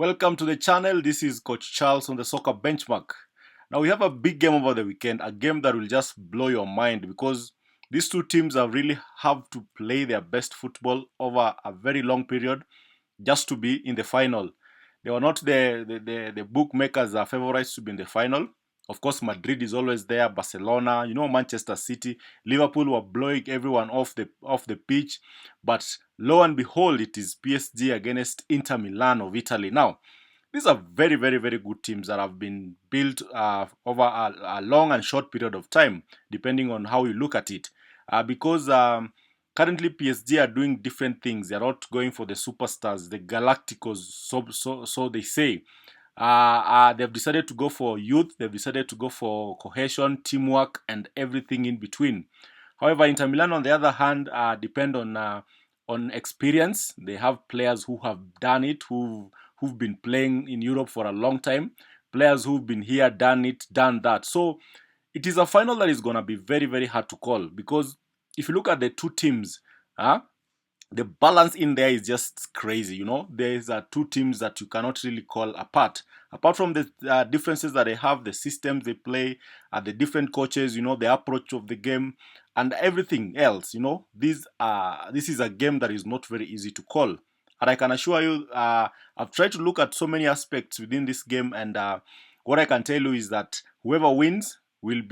Welcome to the channel. This is Coach Charles on the Soccer Benchmark. Now we have a big game over the weekend, a game that will just blow your mind because these two teams have really have to play their best football over a very long period just to be in the final. They were not the bookmakers are favorites to be in the final. Of course, Madrid is always there, Barcelona, Manchester City, Liverpool were blowing everyone off the pitch, but lo and behold, it is PSG against Inter Milan of Italy. Now, these are very, very, very good teams that have been built over a long and short period of time, depending on how you look at it. Because currently PSG are doing different things. They're not going for the superstars, the Galacticos, so they say. They've decided to go for youth. They've decided to go for cohesion, teamwork, and everything in between. However, Inter Milan, on the other hand, depend on experience. They have players who have done it, who've been playing in Europe for a long time. Players who've been here, done it, done that. So it is a final that is going to be very, very hard to call because if you look at the two teams, the balance in there is just crazy. There's two teams that you cannot really call apart from the differences that they have, the systems they play, the different coaches, the approach of the game and everything else. This is a game that is not very easy to call, and I can assure you, I've tried to look at so many aspects within this game, and what I can tell you is that whoever wins will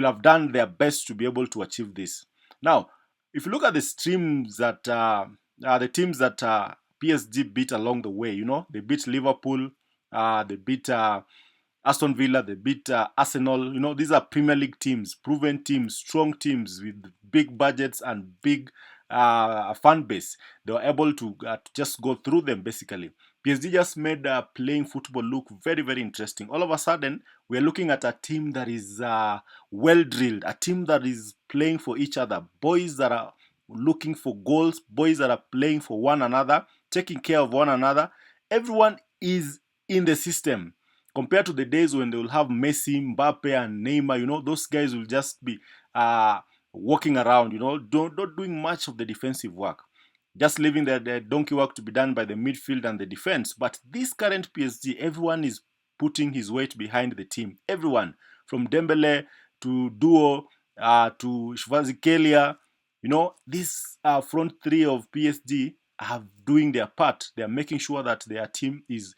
have done their best to be able to achieve this. Now, if you look at the teams that PSG beat along the way, they beat Liverpool, they beat Aston Villa, they beat Arsenal. These are Premier League teams, proven teams, strong teams with big budgets and big fan base. They were able to just go through them basically. PSG just made playing football look very, very interesting. All of a sudden, we're looking at a team that is well drilled, a team that is playing for each other, boys that are looking for goals, boys that are playing for one another, taking care of one another. Everyone is in the system compared to the days when they will have Messi, Mbappe, and Neymar. Those guys will just be walking around, not doing much of the defensive work, just leaving the donkey work to be done by the midfield and the defense. But this current PSG, everyone is putting his weight behind the team. Everyone, from Dembele to Duo to Shvazikelia, this front three of PSG are doing their part. They are making sure that their team is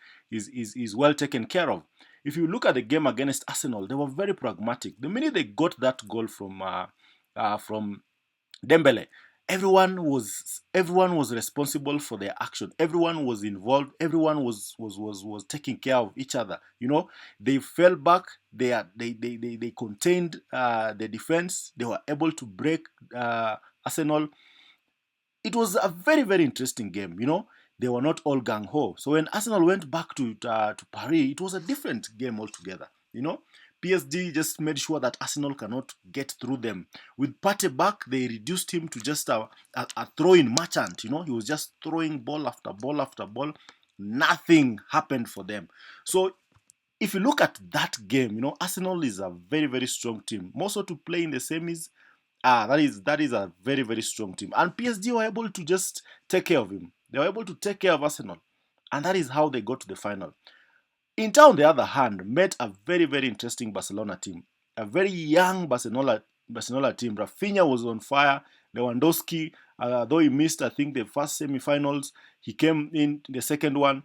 well taken care of. If you look at the game against Arsenal, they were very pragmatic. The minute they got that goal from Dembele, everyone was responsible for their action. Everyone was involved. Everyone was taking care of each other. They fell back. They contained the defense. They were able to break Arsenal. It was a very, very interesting game. They were not all gung ho. So when Arsenal went back to Paris, it was a different game altogether. PSG just made sure that Arsenal cannot get through them. With Partey back, they reduced him to just a throw-in merchant. He was just throwing ball after ball after ball. Nothing happened for them. So if you look at that game, Arsenal is a very, very strong team. More so to play in the semis, that is a very, very strong team. And PSG were able to just take care of him. They were able to take care of Arsenal. And that is how they got to the final. Inter, on the other hand, met a very, very interesting Barcelona team. A very young Barcelona team. Rafinha was on fire. Lewandowski, though he missed, I think, the first semi-finals, he came in the second one.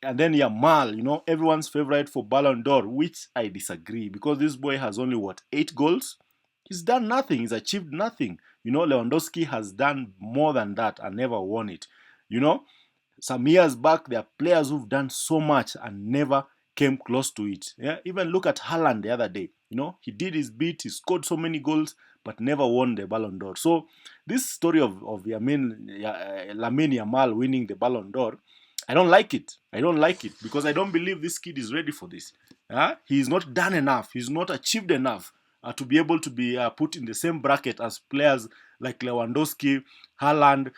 And then YAMAL, everyone's favorite for Ballon d'Or, which I disagree because this boy has only, 8 goals? He's done nothing. He's achieved nothing. Lewandowski has done more than that and never won it. Some years back, there are players who've done so much and never came close to it. Yeah? Even look at Haaland the other day. He did his bit, he scored so many goals, but never won the Ballon d'Or. So this story of Lamine Yamal winning the Ballon d'Or, I don't like it. I don't like it because I don't believe this kid is ready for this. He's not done enough. He's not achieved enough to be able to be put in the same bracket as players like Lewandowski, Haaland,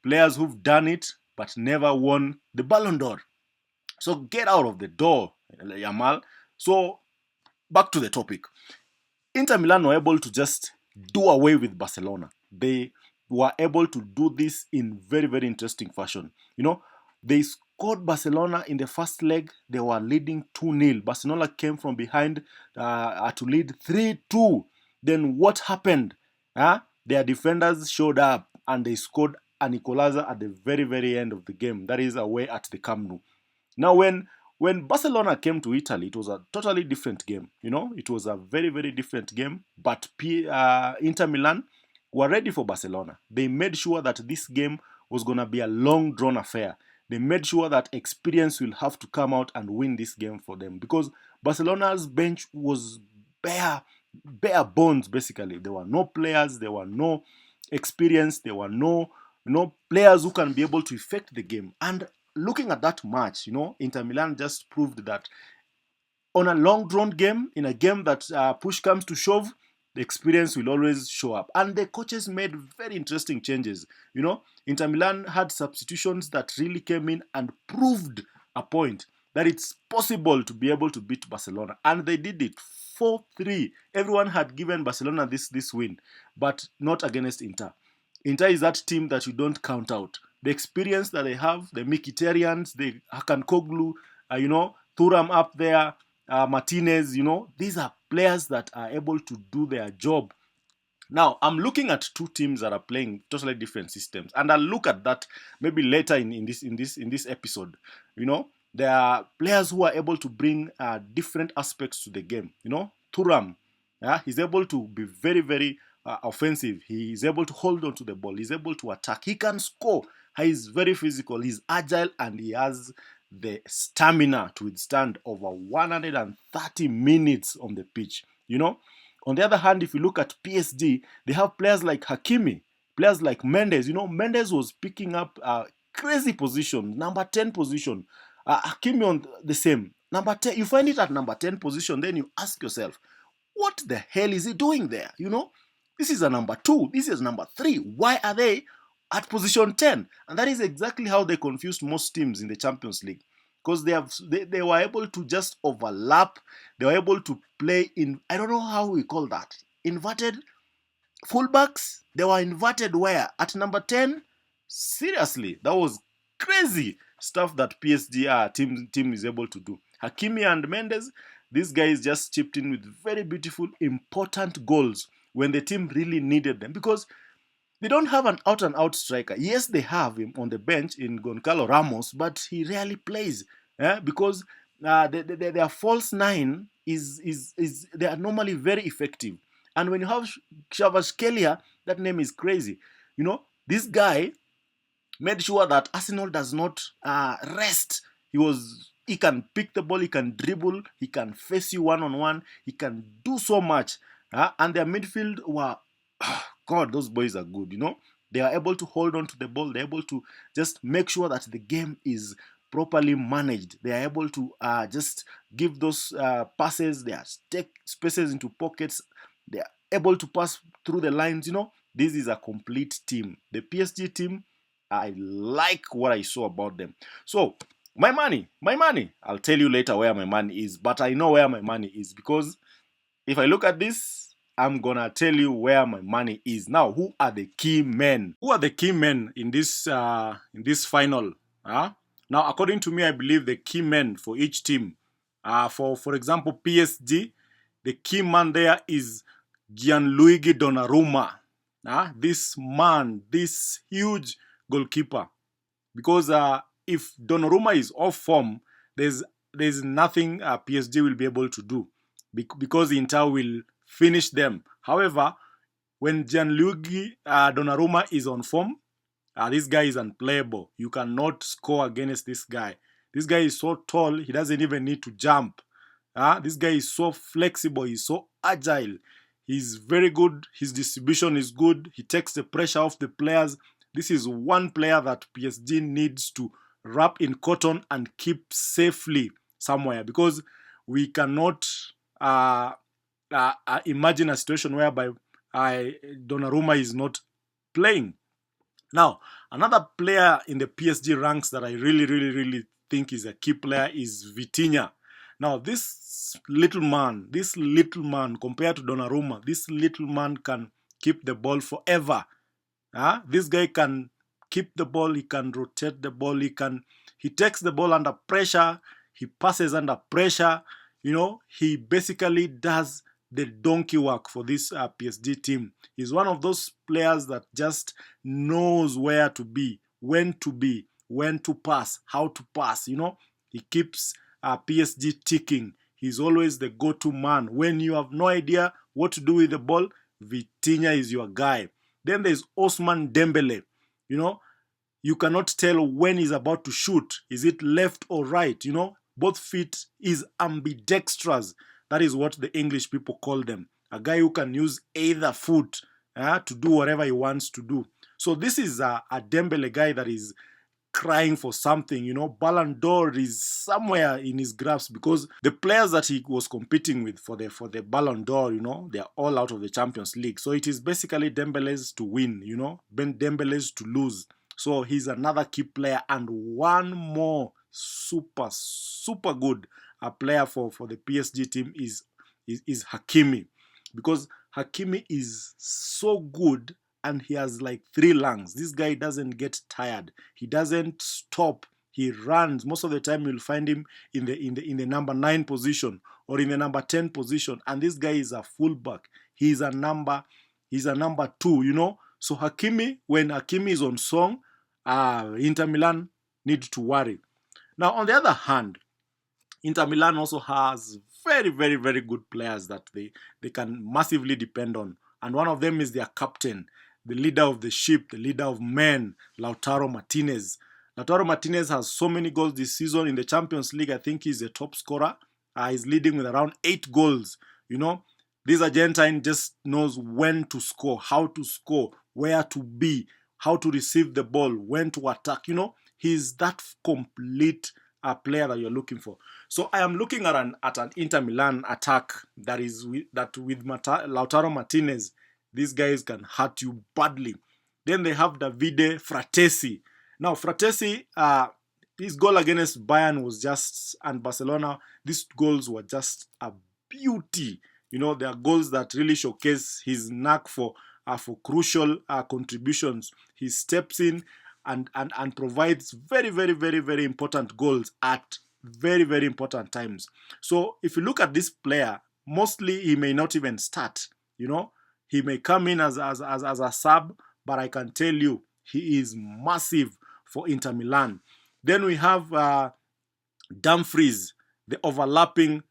players who've done it but never won the Ballon d'Or. So get out of the door, Yamal. So back to the topic. Inter Milan were able to just do away with Barcelona. They were able to do this in very, very interesting fashion. They scored Barcelona in the first leg. They were leading 2-0. Barcelona came from behind to lead 3-2. Then what happened? Their defenders showed up and they scored an equalizer at the very, very end of the game. That is away at the Camp Nou. Now, when Barcelona came to Italy, it was a totally different game. It was a very, very different game. But Inter Milan were ready for Barcelona. They made sure that this game was going to be a long drawn affair. They made sure that experience will have to come out and win this game for them, because Barcelona's bench was bare bones. Basically, there were no players, there were no experience, there were no players who can be able to affect the game. And looking at that match, Inter Milan just proved that on a long drawn game, in a game that push comes to shove, the experience will always show up. And the coaches made very interesting changes. Inter Milan had substitutions that really came in and proved a point that it's possible to be able to beat Barcelona. And they did it 4-3. Everyone had given Barcelona this win, but not against Inter. Inter is that team that you don't count out. The experience that they have, the Mkhitaryan, the Hakan Koglu, Thuram up there, Martinez, these are players that are able to do their job. Now, I'm looking at two teams that are playing totally different systems, and I'll look at that maybe later in this episode. There are players who are able to bring different aspects to the game. Thuram, he's able to be very, very offensive. He is able to hold on to the ball. He's able to attack. He can score. He's very physical. He's agile, and he has the stamina to withstand over 130 minutes on the pitch. On the other hand, if you look at PSG, they have players like Hakimi, players like Mendes. Mendes was picking up crazy position, number 10 position. Hakimi on the same. Number 10, you find it at number 10 position, then you ask yourself, what the hell is he doing there? This is a number 2, this is number 3. Why are they at position 10? And that is exactly how they confused most teams in the Champions League. Because they were able to just overlap. They were able to play in, I don't know how we call that, inverted fullbacks. They were inverted where? At number 10? Seriously, that was crazy stuff that PSG team is able to do. Hakimi and Mendes, these guys just chipped in with very beautiful, important goals when the team really needed them, because they don't have an out-and-out striker. Yes, they have him on the bench in Goncalo Ramos, but he rarely plays because their false nine they are normally very effective. And when you have Kvaratskhelia, that name is crazy. This guy made sure that Arsenal does not rest. He can pick the ball, he can dribble, he can face you one-on-one, he can do so much. And their midfield were, God, those boys are good, They are able to hold on to the ball. They're able to just make sure that the game is properly managed. They are able to just give those passes. They take spaces into pockets. They are able to pass through the lines, This is a complete team. The PSG team, I like what I saw about them. So, my money, I'll tell you later where my money is, but I know where my money is, because if I look at this, I'm gonna tell you where my money is. Now, who are the key men? Who are the key men in this final? Now, according to me, I believe the key men for each team. For example, PSG, the key man there is Gianluigi Donnarumma. This man, this huge goalkeeper. Because if Donnarumma is off form, there's nothing PSG will be able to do, because Inter will finish them. However, when Gianluigi Donnarumma is on form, this guy is unplayable. You cannot score against this guy. This guy is so tall, he doesn't even need to jump. This guy is so flexible, he's so agile. He's very good. His distribution is good. He takes the pressure off the players. This is one player that PSG needs to wrap in cotton and keep safely somewhere, because we cannot imagine a situation whereby Donnarumma is not playing. Now, another player in the PSG ranks that I really think is a key player is Vitinha. Now, this little man, compared to Donnarumma, this little man can keep the ball forever. This guy can keep the ball, he can rotate the ball, he takes the ball under pressure, he passes under pressure. He basically does the donkey work for this PSG team. He's one of those players that just knows where to be, when to pass, how to pass. He keeps PSG ticking. He's always the go-to man. When you have no idea what to do with the ball, Vitinha is your guy. Then there's Ousmane Dembele. You cannot tell when he's about to shoot. Is it left or right? Both feet is ambidextrous. That is what the English people call them. A guy who can use either foot to do whatever he wants to do. So this is a Dembele guy that is crying for something. Ballon d'Or is somewhere in his grasp, because the players that he was competing with for the Ballon d'Or, they are all out of the Champions League. So it is basically Dembele's to win, Dembele's to lose. So he's another key player, and one more super, super good player for the PSG team is Hakimi, because Hakimi is so good and he has like 3 lungs. This guy doesn't get tired. He doesn't stop. He runs. Most of the time you'll find him in the number 9 position or in the number 10 position, and this guy is a fullback. He's a number 2, So Hakimi, when Hakimi is on song, Inter Milan need to worry. Now, on the other hand, Inter Milan also has very, very, very good players that they can massively depend on. And one of them is their captain, the leader of the ship, the leader of men, Lautaro Martinez. Lautaro Martinez has so many goals this season in the Champions League. I think he's the top scorer. He's leading with around 8 goals. This Argentine just knows when to score, how to score, where to be, how to receive the ball, when to attack. He's that complete player that you're looking for. So I am looking at an Inter Milan attack that with Lautaro Martinez, these guys can hurt you badly. Then they have Davide Fratesi. Now Fratesi, his goal against Bayern was and Barcelona, these goals were just a beauty. They are goals that really showcase his knack for crucial contributions. He steps in and provides very, very, very, very important goals at very, very important times. So if you look at this player, mostly he may not even start. He may come in as a sub, but I can tell you he is massive for Inter Milan. Then we have Dumfries, the overlapping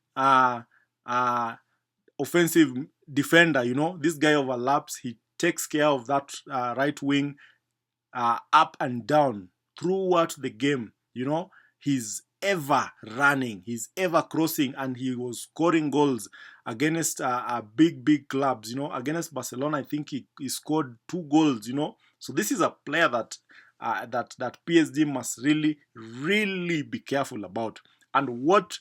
offensive defender. This guy overlaps. He takes care of that right wing up and down throughout the game. He's ever running, he's ever crossing, and he was scoring goals against big clubs. Against Barcelona, I think he scored 2 goals. So this is a player that PSG must really, really be careful about. And what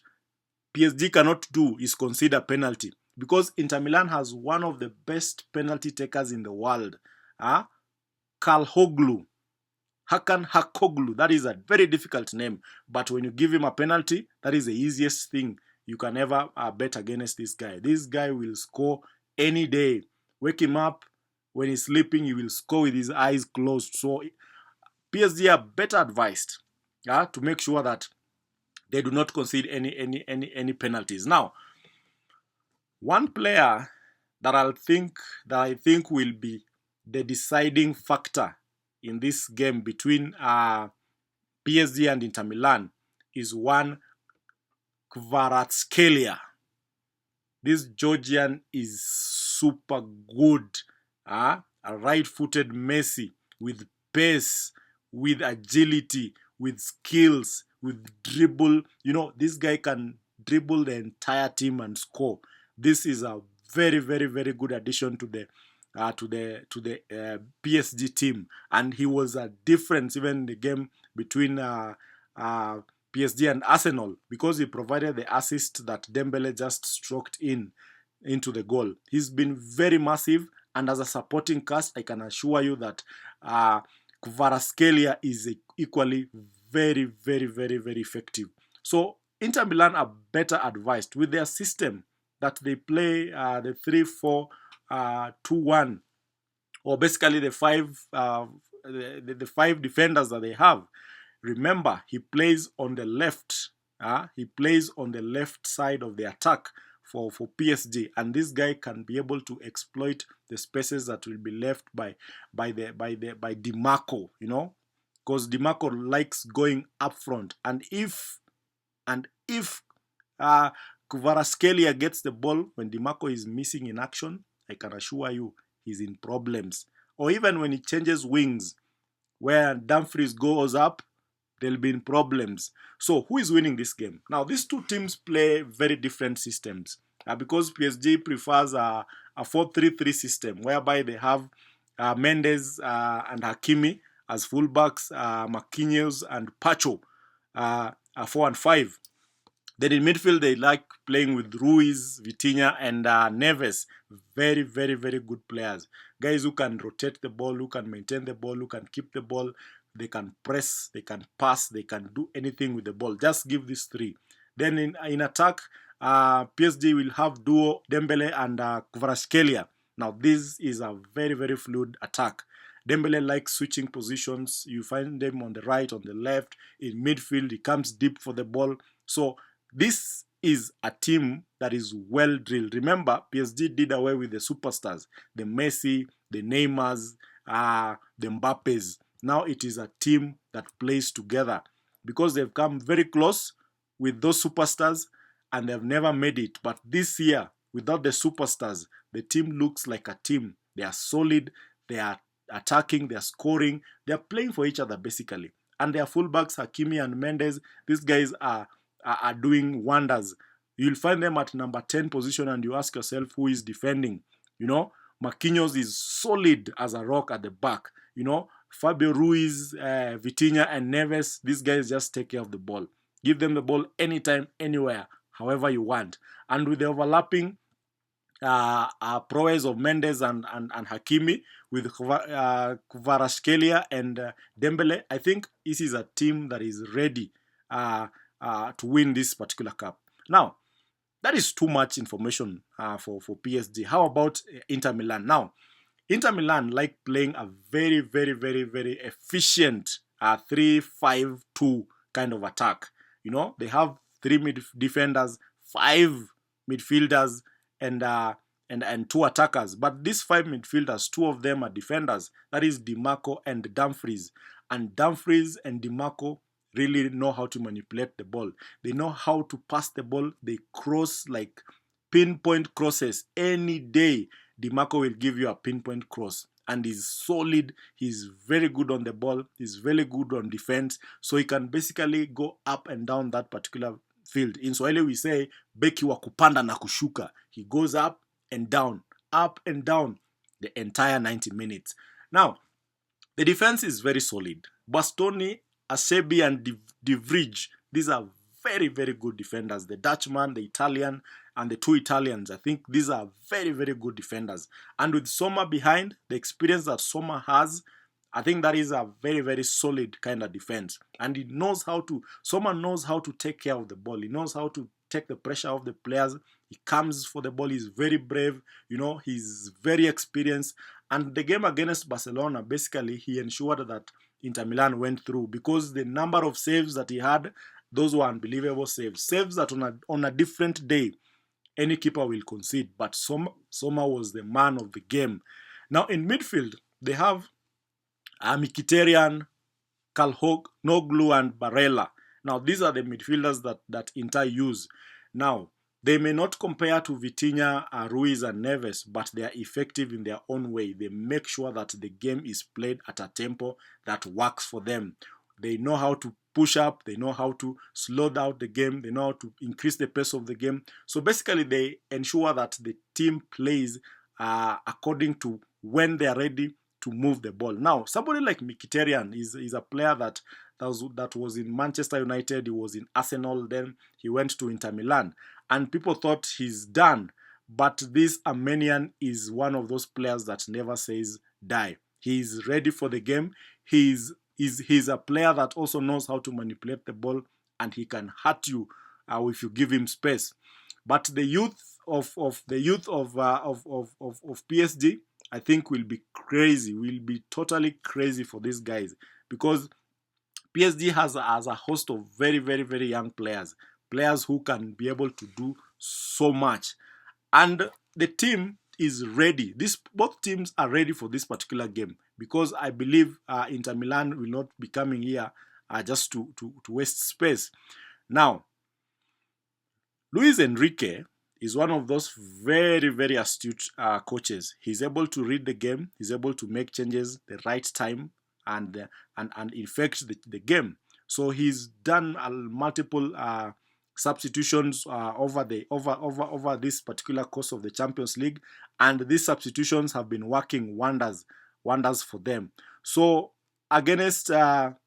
PSG cannot do is consider penalty, because Inter Milan has one of the best penalty takers in the world. Hakan Hakoglu. That is a very difficult name, but when you give him a penalty, that is the easiest thing you can ever bet against this guy. This guy will score any day. Wake him up when he's sleeping, he will score with his eyes closed. So PSG are better advised to make sure that they do not concede any penalties. Now, one player that I think will be the deciding factor in this game between PSG and Inter Milan is one Kvaratskhelia. This Georgian is super good. A right-footed Messi with pace, with agility, with skills, with dribble. This guy can dribble the entire team and score. This is a very, very, very good addition to the PSG team, and he was a difference even in the game between PSG and Arsenal, because he provided the assist that Dembele just stroked into the goal. He's been very massive, and as a supporting cast, I can assure you that Kvaratskhelia is equally very, very, very, very effective. So Inter Milan are better advised with their system that they play, the 3-4-2-1, or basically the the five defenders that they have. Remember, he plays on the left. He plays on the left side of the attack for PSG, and this guy can be able to exploit the spaces that will be left by Dimarco, because Dimarco likes going up front, and if uh, Kvaratskhelia gets the ball when Dimarco is missing in action, I can assure you he's in problems. Or even when he changes wings, where Dumfries goes up, there'll be problems. So who is winning this game? Now, these two teams play very different systems because PSG prefers a 4-3-3 system whereby they have Mendes and Hakimi as fullbacks, Marquinhos and Pacho 4 and 5. Then in midfield, they like playing with Ruiz, Vitinha, and Neves. Very, very, very good players. Guys who can rotate the ball, who can maintain the ball, who can keep the ball. They can press, they can pass, they can do anything with the ball. Just give these three. Then in attack, PSG will have duo Dembele and Kvaratskhelia. Now, this is a very, very fluid attack. Dembele likes switching positions. You find them on the right, on the left, in midfield. He comes deep for the ball. So this is a team that is well drilled. Remember, PSG did away with the superstars, the Messi, the Neymars, the Mbappes. Now it is a team that plays together because they've come very close with those superstars and they've never made it. But this year, without the superstars, the team looks like a team. They are solid, they are attacking, they are scoring, they are playing for each other basically. And their fullbacks, Hakimi and Mendes, these guys are doing wonders. You'll find them at number 10 position and you ask yourself who is defending. Marquinhos is solid as a rock at the back. Fabio Ruiz, Vitinha and Neves, these guys just take care of the ball. Give them the ball anytime, anywhere, however you want. And with the overlapping prowess of Mendes and Hakimi with Kvaratskhelia and Dembele, I think this is a team that is ready to win this particular cup. Now, that is too much information for PSG. How about Inter Milan? Now, Inter Milan like playing a very, very, very, very efficient 3-5-2 kind of attack. They have 3 defenders, 5 midfielders, and 2 attackers. But these 5 midfielders, 2 of them are defenders. That is Dimarco and Dumfries. And Dumfries and Dimarco really know how to manipulate the ball. They know how to pass the ball. They cross like pinpoint crosses any day. Dimarco will give you a pinpoint cross and he's solid. He's very good on the ball. He's very good on defense. So he can basically go up and down that particular field. In Swahili we say beki wa kupanda na kushuka. He goes up and down the entire 90 minutes. Now, the defense is very solid. Bastoni, Acerbi and De Vrij, these are very, very good defenders. The Dutchman, the Italian, and the 2 Italians. I think these are very, very good defenders. And with Sommer behind, the experience that Sommer has, I think that is a very, very solid kind of defense. And Sommer knows how to take care of the ball. He knows how to take the pressure off the players. He comes for the ball. He's very brave. He's very experienced. And the game against Barcelona, basically, he ensured that Inter Milan went through because the number of saves that he had, those were unbelievable saves. Saves that on a different day, any keeper will concede. But Sommer was the man of the game. Now, in midfield, they have Mkhitaryan, Calhanoglu, and Barella. Now, these are the midfielders that Inter use. Now, they may not compare to Vitinha, Ruiz, and Neves, but they are effective in their own way. They make sure that the game is played at a tempo that works for them. They know how to push up. They know how to slow down the game. They know how to increase the pace of the game. So basically, they ensure that the team plays according to when they are ready to move the ball. Now, somebody like Mkhitaryan is a player that was in Manchester United. He was in Arsenal. Then he went to Inter Milan. And people thought he's done. But this Armenian is one of those players that never says die. He's ready for the game. He's a player that also knows how to manipulate the ball, and he can hurt you if you give him space. But the youth of PSG, I think will be crazy, will be totally crazy for these guys, because PSG has a host of very, very, very young players, players who can be able to do so much. And the team is ready. This both teams are ready for this particular game, because I believe Inter Milan will not be coming here just to waste space. Now, Luis Enrique is one of those very, very astute coaches. He's able to read the game. He's able to make changes the right time and infect the game. So he's done multiple substitutions over this particular course of the Champions League, and these substitutions have been working wonders for them. So against a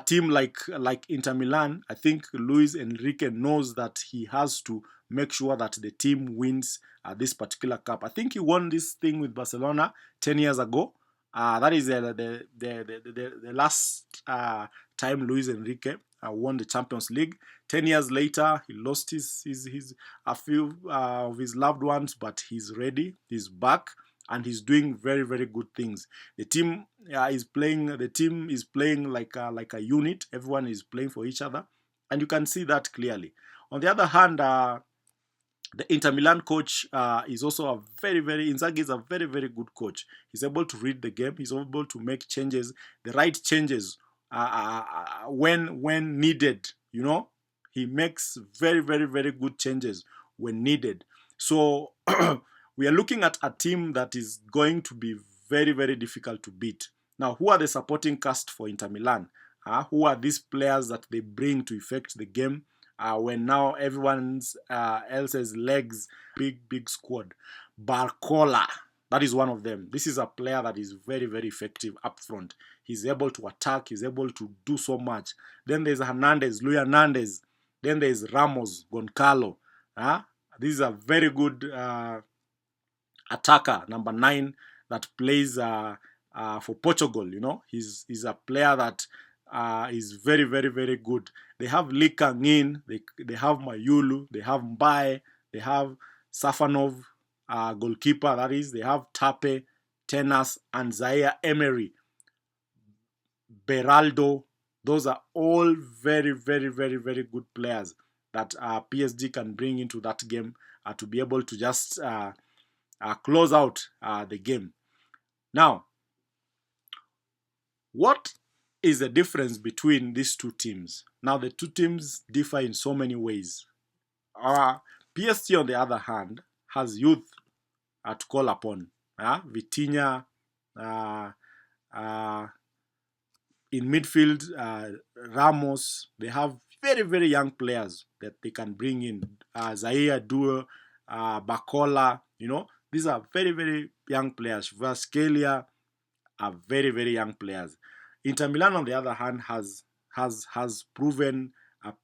team like Inter Milan, I think Luis Enrique knows that he has to make sure that the team wins this particular cup. I think he won this thing with Barcelona 10 years ago. That is the last time Luis Enrique won the Champions League. 10 years later, he lost his a few of his loved ones, but he's ready. He's back, and he's doing very, very good things. The team is playing. The team is playing like a unit. Everyone is playing for each other, and you can see that clearly. On the other hand, the Inter Milan coach is also a Inzaghi is a very, very good coach. He's able to read the game. He's able to make changes, the right changes when needed. You know, he makes very, very, very good changes when needed. So we are looking at a team that is going to be very, very difficult to beat. Now, who are the supporting cast for Inter Milan? Who are these players that they bring to effect the game when now everyone's else's legs, big squad? Barcola, that is one of them. This is a player that is very, very effective up front. He's able to attack. He's able to do so much. Then there's Luis Hernandez. Then there's Ramos, Goncalo. This is a very good attacker, number 9, that plays for Portugal. You know, he's a player that is very, very, very good. They have Lee Kang-in, they have Mayulu, they have Mbaye, they have Safanov, goalkeeper, that is. They have Tape, Tenas, and Zaire Emery, Beraldo. Those are all very, very, very, very good players that PSG can bring into that game to be able to just close out the game. Now, what is the difference between these two teams? Now, the two teams differ in so many ways. PSG, on the other hand, has youth to call upon. Vitinha, in midfield, Ramos. They have very, very young players that they can bring in. Zaire Duo, Bacola, you know. These are very, very young players. Vascalia are very, very young players. Inter Milan, on the other hand, has proven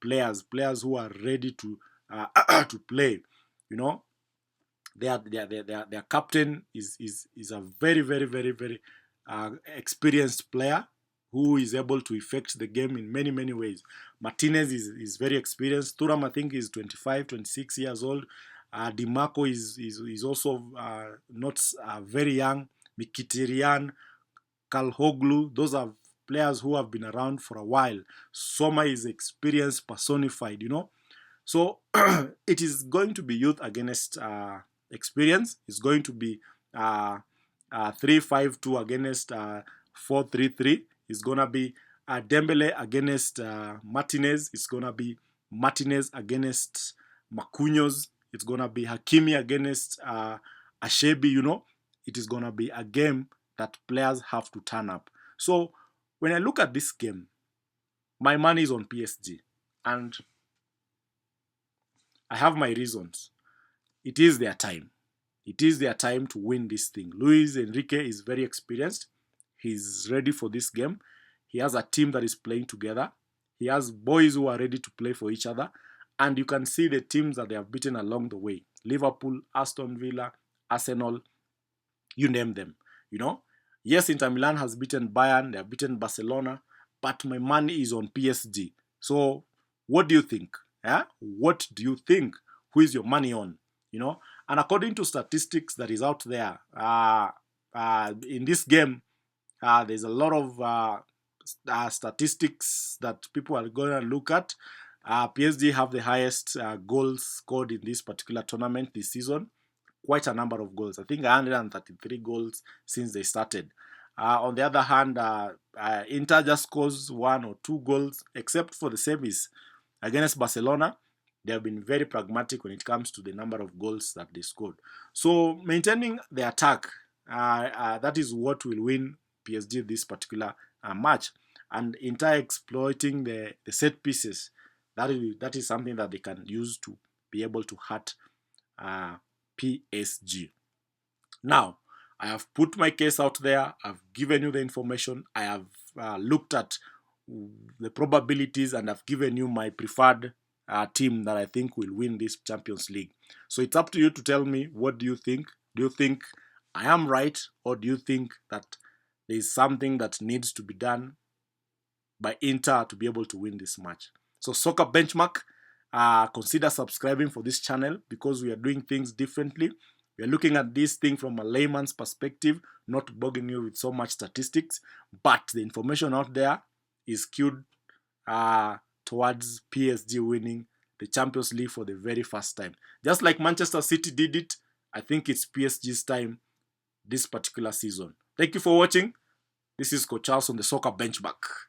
players who are ready to to play. You know, their captain is a very, very, very, very experienced player who is able to effect the game in many, many ways. Martinez is very experienced. Thuram, I think, is 25, 26 years old. Dimarco is also not very young. Mkhitaryan, Kalhoglu, those are players who have been around for a while. Sommer is experience personified, you know. So it is going to be youth against experience. It's going to be 3-5-2 against 4-3-3. It's going to be Dembele against Martinez. It's going to be Martinez against Marquinhos. It's going to be Hakimi against Ashebi, you know. It is going to be a game that players have to turn up. So when I look at this game, my money is on PSG. And I have my reasons. It is their time. It is their time to win this thing. Luis Enrique is very experienced. He's ready for this game. He has a team that is playing together. He has boys who are ready to play for each other. And you can see the teams that they have beaten along the way. Liverpool, Aston Villa, Arsenal, you name them. You know? Yes, Inter Milan has beaten Bayern. They have beaten Barcelona. But my money is on PSG. So what do you think? What do you think? Who is your money on? You know? And according to statistics that is out there, in this game, there's a lot of statistics that people are going to look at. PSG have the highest goals scored in this particular tournament this season. Quite a number of goals. I think 133 goals since they started. On the other hand, Inter just scores 1 or 2 goals, except for the semis against Barcelona. They have been very pragmatic when it comes to the number of goals that they scored. So maintaining the attack, that is what will win PSG this particular match. And Inter exploiting the set pieces, that is something that they can use to be able to hurt PSG. Now, I have put my case out there. I've given you the information. I have looked at the probabilities, and I've given you my preferred team that I think will win this Champions League. So it's up to you to tell me, what do you think? Do you think I am right, or do you think that there is something that needs to be done by Inter to be able to win this match? So Soccer Benchmark, consider subscribing for this channel, because we are doing things differently. We are looking at this thing from a layman's perspective, not bogging you with so much statistics, but the information out there is skewed towards PSG winning the Champions League for the very first time. Just like Manchester City did it, I think it's PSG's time this particular season. Thank you for watching. This is Coach Charles on the Soccer Benchmark.